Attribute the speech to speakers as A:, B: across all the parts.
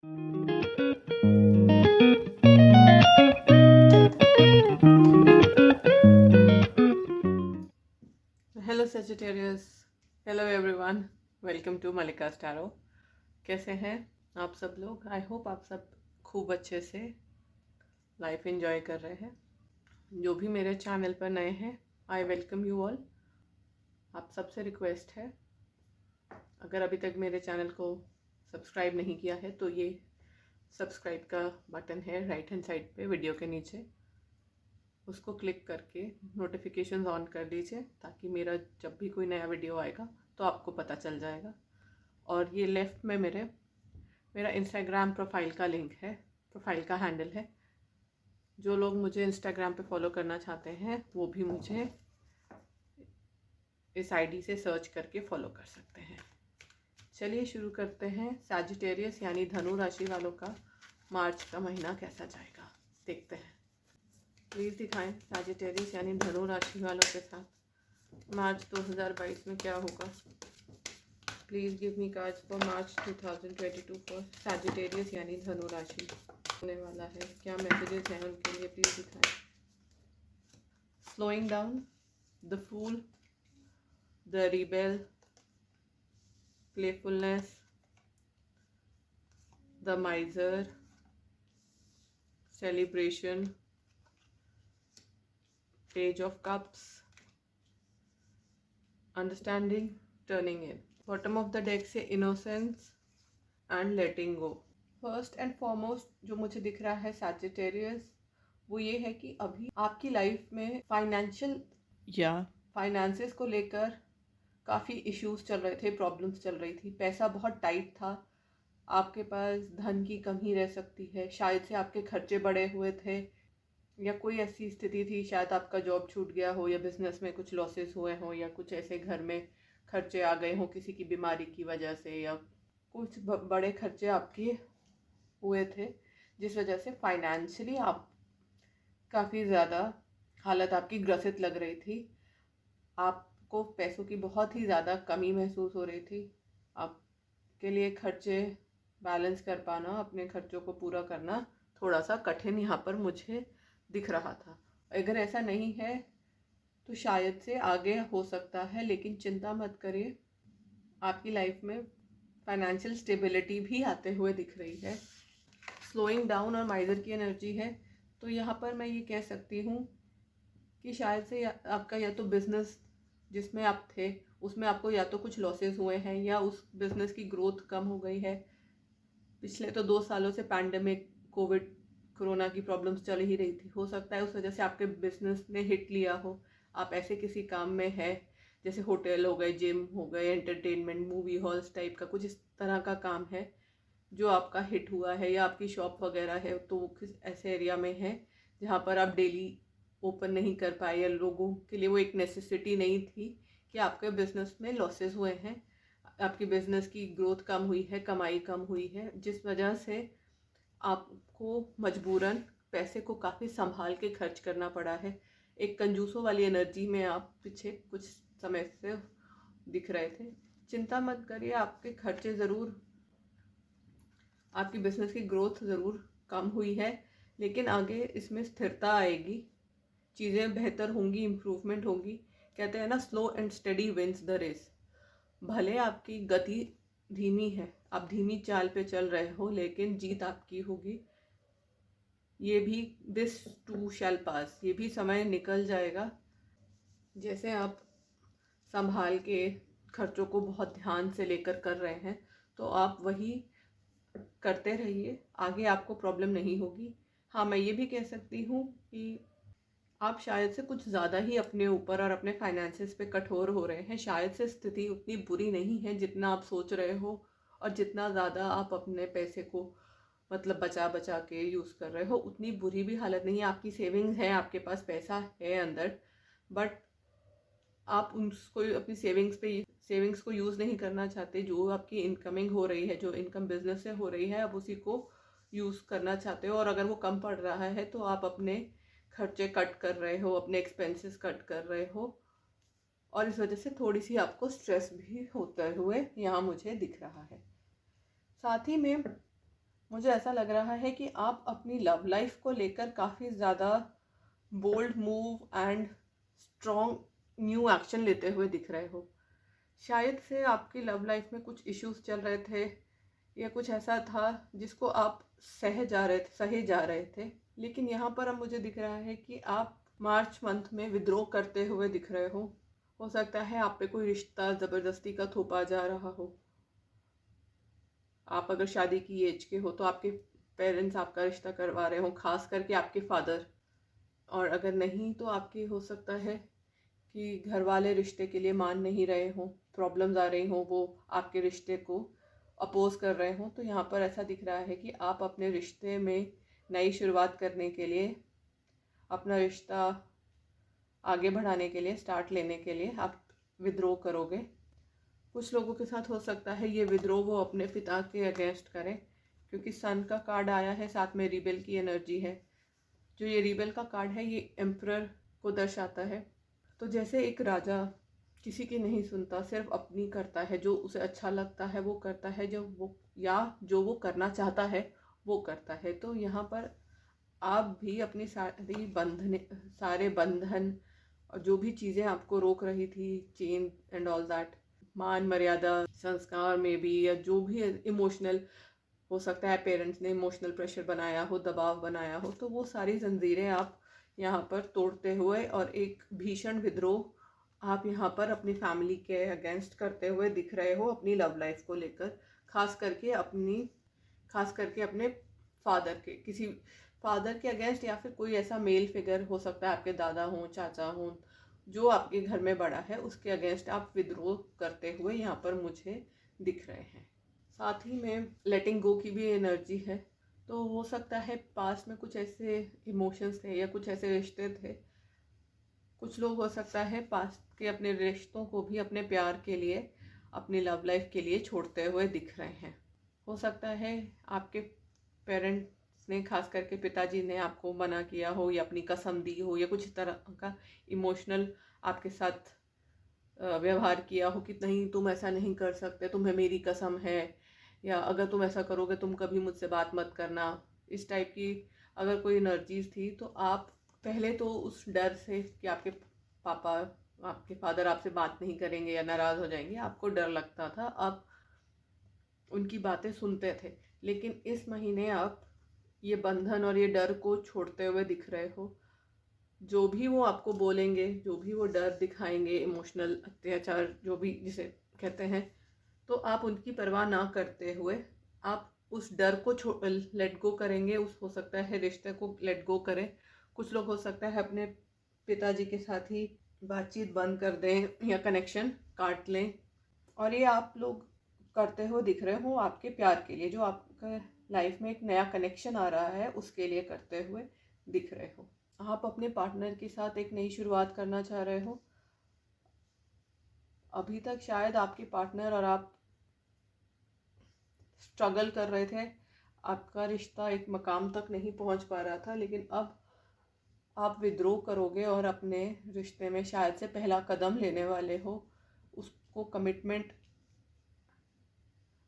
A: Hello Sagittarius, hello everyone, welcome to Mallika स्टारो। कैसे हैं आप सब लोग? आई होप आप सब खूब अच्छे से लाइफ एंजॉय कर रहे हैं। जो भी मेरे चैनल पर नए हैं, आई वेलकम यू ऑल। आप सबसे रिक्वेस्ट है, अगर अभी तक मेरे चैनल को सब्सक्राइब नहीं किया है तो ये सब्सक्राइब का बटन है राइट हैंड साइड पे वीडियो के नीचे, उसको क्लिक करके नोटिफिकेशंस ऑन कर दीजिए ताकि मेरा जब भी कोई नया वीडियो आएगा तो आपको पता चल जाएगा। और ये लेफ़्ट में मेरा इंस्टाग्राम प्रोफाइल का लिंक है, प्रोफाइल का हैंडल है। जो लोग मुझे इंस्टाग्राम पे फॉलो करना चाहते हैं वो भी मुझे इस आईडी से सर्च करके फॉलो कर सकते हैं। चलिए शुरू करते हैं। सैजिटेरियस यानी धनु राशि वालों का मार्च का महीना कैसा जाएगा देखते हैं। प्लीज़ दिखाएं सैजिटेरियस यानी धनु राशि वालों के साथ मार्च 2022 में क्या होगा। Please give me cards for March 2022 for Sagittarius यानी धनु राशि होने वाला है। क्या मैसेजेस हैं उनके लिए, प्लीज़ दिखाएं। Slowing down, the fool, the rebel, playfulness, the miser, celebration, page of cups, understanding, turning in. Bottom of the deck से innocence and letting go. First and foremost जो मुझे दिख रहा है सैजिटेरियस, वो ये है कि अभी आपकी लाइफ में फाइनेंशियल या फाइनेंसेस को लेकर काफ़ी इश्यूज चल रहे थे, प्रॉब्लम्स चल रही थी। पैसा बहुत टाइट था, आपके पास धन की कमी रह सकती है, शायद से आपके खर्चे बढ़े हुए थे या कोई ऐसी स्थिति थी, शायद आपका जॉब छूट गया हो या बिजनेस में कुछ लॉसेस हुए हों या कुछ ऐसे घर में खर्चे आ गए हों किसी की बीमारी की वजह से, या कुछ बड़े खर्चे आपके हुए थे जिस वजह से फाइनेंशियली आप काफ़ी ज़्यादा हालत आपकी ग्रसित लग रही थी। आपको पैसों की बहुत ही ज़्यादा कमी महसूस हो रही थी। आपके लिए खर्चे बैलेंस कर पाना, अपने खर्चों को पूरा करना थोड़ा सा कठिन यहाँ पर मुझे दिख रहा था। अगर ऐसा नहीं है तो शायद से आगे हो सकता है, लेकिन चिंता मत करिए, आपकी लाइफ में फाइनेंशियल स्टेबिलिटी भी आते हुए दिख रही है। स्लोइंग डाउन और माइजर की एनर्जी है, तो यहाँ पर मैं ये कह सकती हूँ कि शायद से आपका या तो बिजनेस जिसमें आप थे उसमें आपको या तो कुछ लॉसेस हुए हैं या उस बिजनेस की ग्रोथ कम हो गई है। पिछले तो 2 सालों से पैंडेमिक, कोविड, कोरोना की प्रॉब्लम्स चल ही रही थी। हो सकता है उस वजह से आपके बिजनेस ने हिट लिया हो। आप ऐसे किसी काम में है जैसे होटल हो गए, जिम हो गए, एंटरटेनमेंट, मूवी हॉल्स टाइप का कुछ इस तरह का काम है जो आपका हिट हुआ है, या आपकी शॉप वगैरह है तो वो किस ऐसे एरिया में है जहाँ पर आप डेली ओपन नहीं कर पाए या लोगों के लिए वो एक नेसेसिटी नहीं थी कि आपके बिजनेस में लॉसेस हुए हैं, आपकी बिजनेस की ग्रोथ कम हुई है, कमाई कम हुई है, जिस वजह से आपको मजबूरन पैसे को काफ़ी संभाल के खर्च करना पड़ा है। एक कंजूसों वाली एनर्जी में आप पीछे कुछ समय से दिख रहे थे। चिंता मत करिए, आपके खर्चे ज़रूर, आपकी बिजनेस की ग्रोथ ज़रूर कम हुई है, लेकिन आगे इसमें स्थिरता आएगी, चीज़ें बेहतर होंगी, इम्प्रूवमेंट होगी। कहते हैं ना, slow and steady wins the race. भले आपकी गति धीमी है, आप धीमी चाल पे चल रहे हो, लेकिन जीत आपकी होगी। ये भी दिस टू शैल पास, ये भी समय निकल जाएगा। जैसे आप संभाल के खर्चों को बहुत ध्यान से लेकर कर रहे हैं तो आप वही करते रहिए, आगे आपको प्रॉब्लम नहीं होगी। हाँ, मैं ये भी कह सकती हूँ कि आप शायद से कुछ ज़्यादा ही अपने ऊपर और अपने फाइनेंसेस पे कठोर हो रहे हैं। शायद से स्थिति उतनी बुरी नहीं है जितना आप सोच रहे हो, और जितना ज़्यादा आप अपने पैसे को मतलब बचा बचा के यूज़ कर रहे हो, उतनी बुरी भी हालत नहीं है। आपकी सेविंग्स है, आपके पास पैसा है अंदर, बट आप उसको अपनी सेविंग्स को यूज़ नहीं करना चाहते। जो आपकी इनकमिंग हो रही है, जो इनकम बिजनेस से हो रही है, आप उसी को यूज़ करना चाहते हो, और अगर वो कम पड़ रहा है तो आप अपने खर्चे कट कर रहे हो, अपने एक्सपेंसेस कट कर रहे हो, और इस वजह से थोड़ी सी आपको स्ट्रेस भी होते हुए यहाँ मुझे दिख रहा है। साथ ही में मुझे ऐसा लग रहा है कि आप अपनी लव लाइफ को लेकर काफ़ी ज़्यादा bold move and strong new action लेते हुए दिख रहे हो। शायद से आपकी लव लाइफ में कुछ इश्यूज चल रहे थे या कुछ ऐसा था जिसको आप सहे जा रहे थे, लेकिन यहाँ पर अब मुझे दिख रहा है कि आप मार्च मंथ में विद्रोह करते हुए दिख रहे हो। हो सकता है आप पे कोई रिश्ता ज़बरदस्ती का थोपा जा रहा हो। आप अगर शादी की एज के हो तो आपके पेरेंट्स आपका रिश्ता करवा रहे हो, खास करके आपके फादर। और अगर नहीं तो आपके हो सकता है कि घर वाले रिश्ते के लिए मान नहीं रहे हों, प्रॉब्लम्स आ रही हों, वो आपके रिश्ते को अपोज कर रहे हों। तो यहाँ पर ऐसा दिख रहा है कि आप अपने रिश्ते में नई शुरुआत करने के लिए, अपना रिश्ता आगे बढ़ाने के लिए, स्टार्ट लेने के लिए आप विद्रोह करोगे। कुछ लोगों के साथ हो सकता है ये विद्रोह वो अपने पिता के अगेंस्ट करें, क्योंकि सन का कार्ड आया है, साथ में रिबेल की एनर्जी है। जो ये रिबेल का कार्ड है ये एम्परर को दर्शाता है। तो जैसे एक राजा किसी की नहीं सुनता, सिर्फ अपनी करता है, जो उसे अच्छा लगता है वो करता है, जो वो करना चाहता है वो करता है। तो यहाँ पर आप भी अपनी सारे बंधन और जो भी चीज़ें आपको रोक रही थी, चेन एंड ऑल दैट, मान मर्यादा, संस्कार में भी, या जो भी इमोशनल, हो सकता है पेरेंट्स ने इमोशनल प्रेशर बनाया हो, दबाव बनाया हो, तो वो सारी जंजीरें आप यहाँ पर तोड़ते हुए और एक भीषण विद्रोह आप यहाँ पर अपनी फैमिली के अगेंस्ट करते हुए दिख रहे हो, अपनी लव लाइफ को लेकर, खास करके अपने किसी फादर के अगेंस्ट, या फिर कोई ऐसा मेल फिगर हो सकता है, आपके दादा हों, चाचा हों, जो आपके घर में बड़ा है, उसके अगेंस्ट आप विद्रोह करते हुए यहाँ पर मुझे दिख रहे हैं। साथ ही में लेटिंग गो की भी एनर्जी है। तो हो सकता है पास में कुछ ऐसे इमोशंस थे या कुछ ऐसे रिश्ते थे, कुछ लोग हो सकता है पास के अपने रिश्तों को भी अपने प्यार के लिए, अपनी लव लाइफ के लिए छोड़ते हुए दिख रहे हैं। हो सकता है आपके पेरेंट्स ने, खास करके पिताजी ने आपको मना किया हो या अपनी कसम दी हो, या कुछ तरह का इमोशनल आपके साथ व्यवहार किया हो कि नहीं तुम ऐसा नहीं कर सकते, तुम्हें मेरी कसम है, या अगर तुम ऐसा करोगे तुम कभी मुझसे बात मत करना। इस टाइप की अगर कोई एनर्जीज थी, तो आप पहले तो उस डर से कि आपके फादर आपसे बात नहीं करेंगे या नाराज़ हो जाएंगे, आपको डर लगता था, आप उनकी बातें सुनते थे। लेकिन इस महीने आप ये बंधन और ये डर को छोड़ते हुए दिख रहे हो। जो भी वो आपको बोलेंगे, जो भी वो डर दिखाएंगे, इमोशनल अत्याचार जो भी जिसे कहते हैं, तो आप उनकी परवाह ना करते हुए आप उस डर को लेट गो करेंगे। हो सकता है रिश्ते को लेट गो करें। कुछ लोग हो सकता है अपने पिताजी के साथ ही बातचीत बंद कर दें या कनेक्शन काट लें, और ये आप लोग करते हुए दिख रहे हो आपके प्यार के लिए, जो आपका लाइफ में एक नया कनेक्शन आ रहा है उसके लिए करते हुए दिख रहे हो। आप अपने पार्टनर के साथ एक नई शुरुआत करना चाह रहे हो। अभी तक शायद आपके पार्टनर और आप स्ट्रगल कर रहे थे, आपका रिश्ता एक मकाम तक नहीं पहुंच पा रहा था, लेकिन अब आप विद्रोह करोगे और अपने रिश्ते में शायद से पहला कदम लेने वाले हो। उसको कमिटमेंट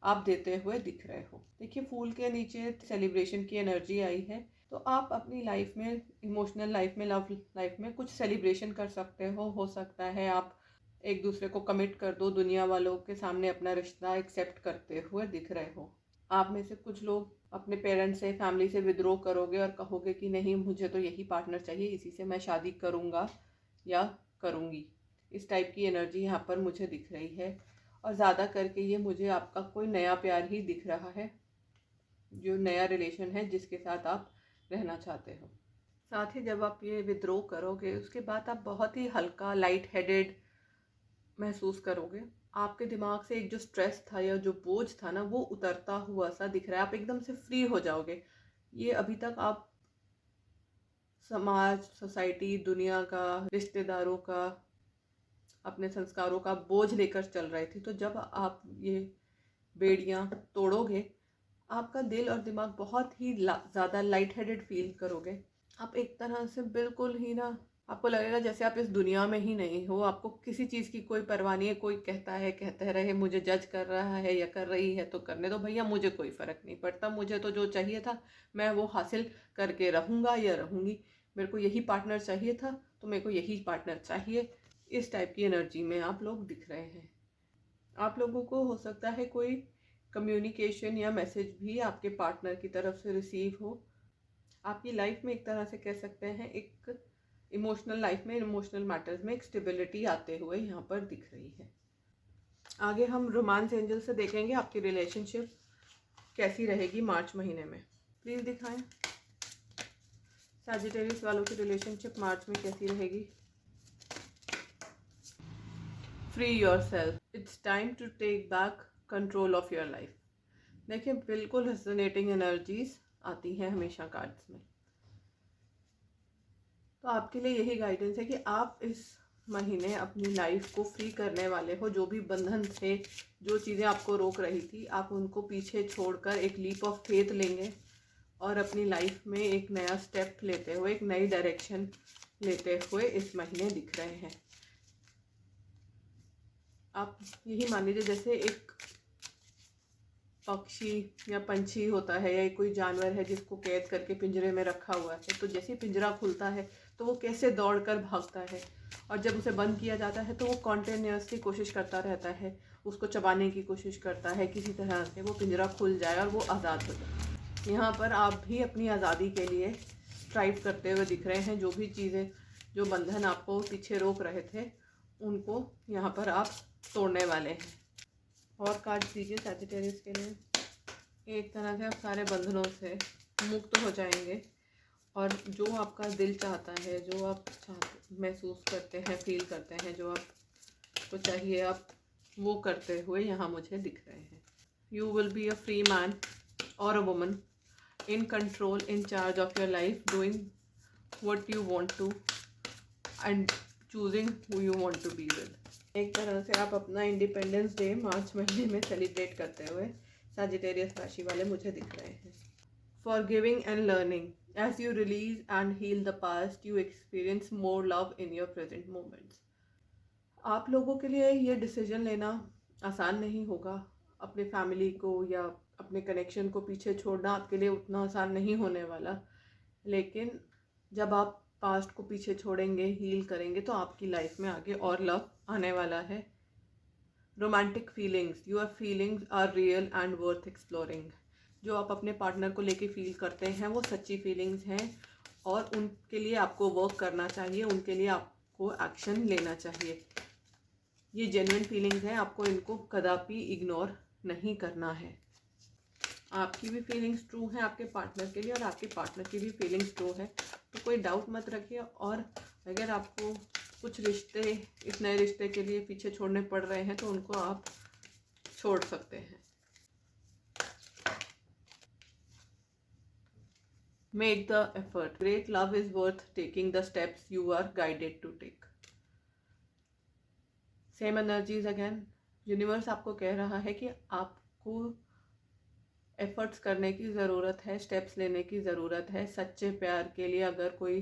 A: आप देते हुए दिख रहे हो। देखिए फूल के नीचे सेलिब्रेशन की एनर्जी आई है, तो आप अपनी लाइफ में, इमोशनल लाइफ में, लव लाइफ में कुछ सेलिब्रेशन कर सकते हो सकता है आप एक दूसरे को कमिट कर दो, दुनिया वालों के सामने अपना रिश्ता एक्सेप्ट करते हुए दिख रहे हो। आप में से कुछ लोग अपने पेरेंट्स से, फैमिली से विद्रोह करोगे और कहोगे कि नहीं मुझे तो यही पार्टनर चाहिए, इसी से मैं शादी करूँगा या करूँगी। इस टाइप की एनर्जी यहाँ पर मुझे दिख रही है, और ज़्यादा करके ये मुझे आपका कोई नया प्यार ही दिख रहा है, जो नया रिलेशन है जिसके साथ आप रहना चाहते हो। साथ ही जब आप ये विद्रोह करोगे उसके बाद आप बहुत ही हल्का, लाइट हेडेड महसूस करोगे। आपके दिमाग से एक जो स्ट्रेस था या जो बोझ था ना, वो उतरता हुआ सा दिख रहा है। आप एकदम से फ्री हो जाओगे। ये अभी तक आप समाज, सोसाइटी, दुनिया का, रिश्तेदारों का, अपने संस्कारों का बोझ लेकर चल रहे थे, तो जब आप ये बेड़ियाँ तोड़ोगे, आपका दिल और दिमाग बहुत ही ज़्यादा लाइट हेडेड फील करोगे। आप एक तरह से बिल्कुल ही ना आपको लगेगा जैसे आप इस दुनिया में ही नहीं हो, आपको किसी चीज़ की कोई परवाह नहीं है। कोई कहता है कहते रहे, मुझे जज कर रहा है या कर रही है तो करने दो भैया, मुझे कोई फ़र्क नहीं पड़ता। मुझे तो जो चाहिए था मैं वो हासिल करके रहूँगा या रहूँगी। मेरे को यही पार्टनर चाहिए था तो मेरे को यही पार्टनर चाहिए। इस टाइप की एनर्जी में आप लोग दिख रहे हैं। आप लोगों को हो सकता है कोई कम्युनिकेशन या मैसेज भी आपके पार्टनर की तरफ से रिसीव हो। आपकी लाइफ में एक तरह से कह सकते हैं, एक इमोशनल लाइफ में, इमोशनल मैटर्स में एक स्टेबिलिटी आते हुए यहाँ पर दिख रही है। आगे हम रोमांस एंजल से देखेंगे आपकी रिलेशनशिप कैसी रहेगी मार्च महीने में। प्लीज़ दिखाएं सैजिटेरियस वालों की रिलेशनशिप मार्च में कैसी रहेगी। Free yourself, it's time to take back control of your life. देखिए बिल्कुल रेजोनेटिंग एनर्जीज आती हैं हमेशा कार्ड्स में। तो आपके लिए यही गाइडेंस है कि आप इस महीने अपनी लाइफ को फ्री करने वाले हो। जो भी बंधन थे, जो चीज़ें आपको रोक रही थी, आप उनको पीछे छोड़कर एक लीप ऑफ फेथ लेंगे और अपनी लाइफ में एक नया स्टेप लेते हुए, एक नई डायरेक्शन लेते हुए इस महीने दिख रहे हैं। आप यही मान लीजिए जैसे एक पक्षी या पंछी होता है या कोई जानवर है जिसको कैद करके पिंजरे में रखा हुआ है, तो जैसे पिंजरा खुलता है तो वो कैसे दौड़कर भागता है, और जब उसे बंद किया जाता है तो वो कॉन्टिन्यूसली कोशिश करता रहता है, उसको चबाने की कोशिश करता है, किसी तरह से वो पिंजरा खुल जाए और वो आज़ाद हो जाए। यहाँ पर आप भी अपनी आज़ादी के लिए स्ट्राइव करते हुए दिख रहे हैं। जो भी चीज़ें, जो बंधन आपको पीछे रोक रहे थे, उनको यहाँ पर आप तोड़ने वाले हैं। और कार्ड दीजिए सैजिटेरियस के लिए। एक तरह से आप सारे बंधनों से मुक्त हो जाएंगे और जो आपका दिल चाहता है, जो आप महसूस करते हैं, फील करते हैं, जो आपको चाहिए, आप वो करते हुए यहाँ मुझे दिख रहे हैं। You will be a free man और a woman in control, in charge of your life, doing what you want to and choosing who you want to be with. एक तरह से आप अपना इंडिपेंडेंस डे मार्च महीने में सेलिब्रेट करते हुए सैजिटेरियस राशि वाले मुझे दिख रहे हैं। Forgiving and learning, as you release and heal the past, you experience more love in your present moments. आप लोगों के लिए ये डिसीजन लेना आसान नहीं होगा। अपने फैमिली को या अपने कनेक्शन को पीछे छोड़ना आपके लिए उतना आसान नहीं होने वाला, लेकिन जब आप पास्ट को पीछे छोड़ेंगे, हील करेंगे, तो आपकी लाइफ में आगे और लव आने वाला है। Romantic feelings, your feelings are real and worth exploring. जो आप अपने पार्टनर को लेके फील करते हैं वो सच्ची फीलिंग्स हैं और उनके लिए आपको वर्क करना चाहिए, उनके लिए आपको एक्शन लेना चाहिए। ये जेन्युइन फीलिंग्स हैं, आपको इनको कदापि इग्नोर नहीं करना है। आपकी भी फीलिंग्स ट्रू हैं आपके पार्टनर के लिए और आपके पार्टनर की भी फीलिंग्स ट्रू है, तो कोई डाउट मत रखिए। और अगर आपको कुछ रिश्ते, इस नए रिश्ते के लिए पीछे छोड़ने पड़ रहे हैं तो उनको आप छोड़ सकते हैं। Make the effort, great love is worth taking the steps you are guided to take. Same energies again, universe आपको कह रहा है कि आपको एफर्ट्स करने की ज़रूरत है, स्टेप्स लेने की ज़रूरत है। सच्चे प्यार के लिए अगर कोई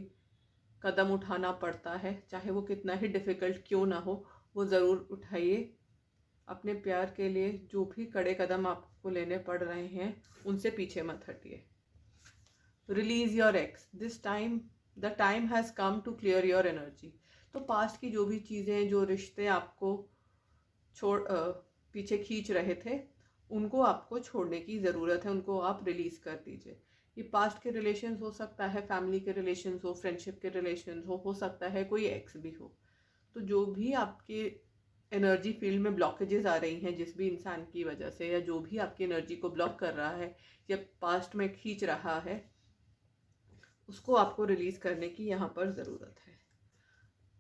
A: कदम उठाना पड़ता है, चाहे वो कितना ही डिफ़िकल्ट क्यों ना हो, वो ज़रूर उठाइए। अपने प्यार के लिए जो भी कड़े कदम आपको लेने पड़ रहे हैं उनसे पीछे मत हटिए। Release your ex, this time the time has come to clear your energy. तो पास्ट की जो भी चीज़ें, जो रिश्ते आपको पीछे खींच रहे थे, उनको आपको छोड़ने की ज़रूरत है, उनको आप रिलीज़ कर दीजिए। ये पास्ट के रिलेशंस हो सकता है, फैमिली के रिलेशंस हो, फ्रेंडशिप के रिलेशंस हो सकता है कोई एक्स भी हो। तो जो भी आपके एनर्जी फील्ड में ब्लॉकेजेस आ रही हैं जिस भी इंसान की वजह से, या जो भी आपकी एनर्जी को ब्लॉक कर रहा है या पास्ट में खींच रहा है, उसको आपको रिलीज़ करने की यहाँ पर ज़रूरत है।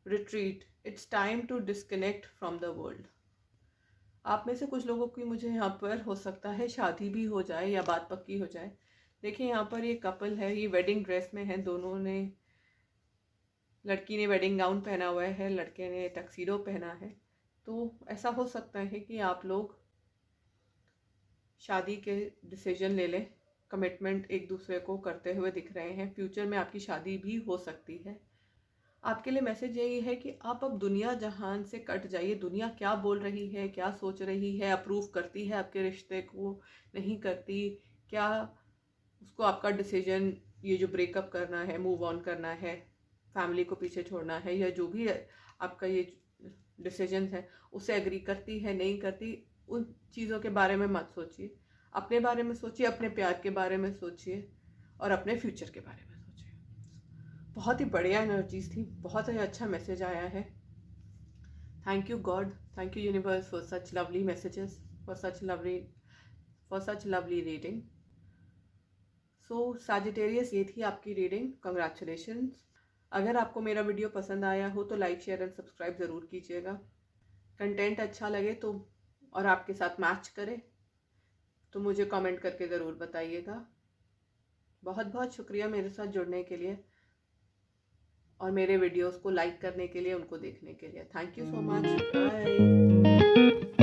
A: Retreat, it's time to disconnect from the world. आप में से कुछ लोगों की, मुझे यहाँ पर हो सकता है शादी भी हो जाए या बात पक्की हो जाए। देखिए यहाँ पर ये कपल है, ये वेडिंग ड्रेस में है, दोनों ने, लड़की ने वेडिंग गाउन पहना हुआ है, लड़के ने टक्सीडो पहना है। तो ऐसा हो सकता है कि आप लोग शादी के डिसीजन ले लें, कमिटमेंट एक दूसरे को करते हुए दिख रहे हैं। फ्यूचर में आपकी शादी भी हो सकती है। आपके लिए मैसेज यही है कि आप अब दुनिया जहान से कट जाइए। दुनिया क्या बोल रही है, क्या सोच रही है, अप्रूव करती है आपके रिश्ते को, नहीं करती, क्या उसको आपका डिसीजन, ये जो ब्रेकअप करना है, मूव ऑन करना है, फैमिली को पीछे छोड़ना है, या जो भी आपका ये डिसीजन है उससे एग्री करती है, नहीं करती, उन चीज़ों के बारे में मत सोचिए। अपने बारे में सोचिए, अपने प्यार के बारे में सोचिए और अपने फ्यूचर के बारे में सोचिए। बहुत ही बढ़िया एनर्जीज थी, बहुत ही अच्छा मैसेज आया है। Thank you God, thank you universe for such lovely messages, for such lovely reading. So Sagittarius, ये थी आपकी रीडिंग। कंग्रेचुलेशंस। अगर आपको मेरा वीडियो पसंद आया हो तो लाइक, शेयर एंड सब्सक्राइब ज़रूर कीजिएगा। कंटेंट अच्छा लगे तो और आपके साथ मैच करे तो मुझे कमेंट करके ज़रूर बताइएगा। बहुत बहुत शुक्रिया मेरे साथ जुड़ने के लिए और मेरे वीडियोस को लाइक करने के लिए, उनको देखने के लिए। Thank you so much. Bye.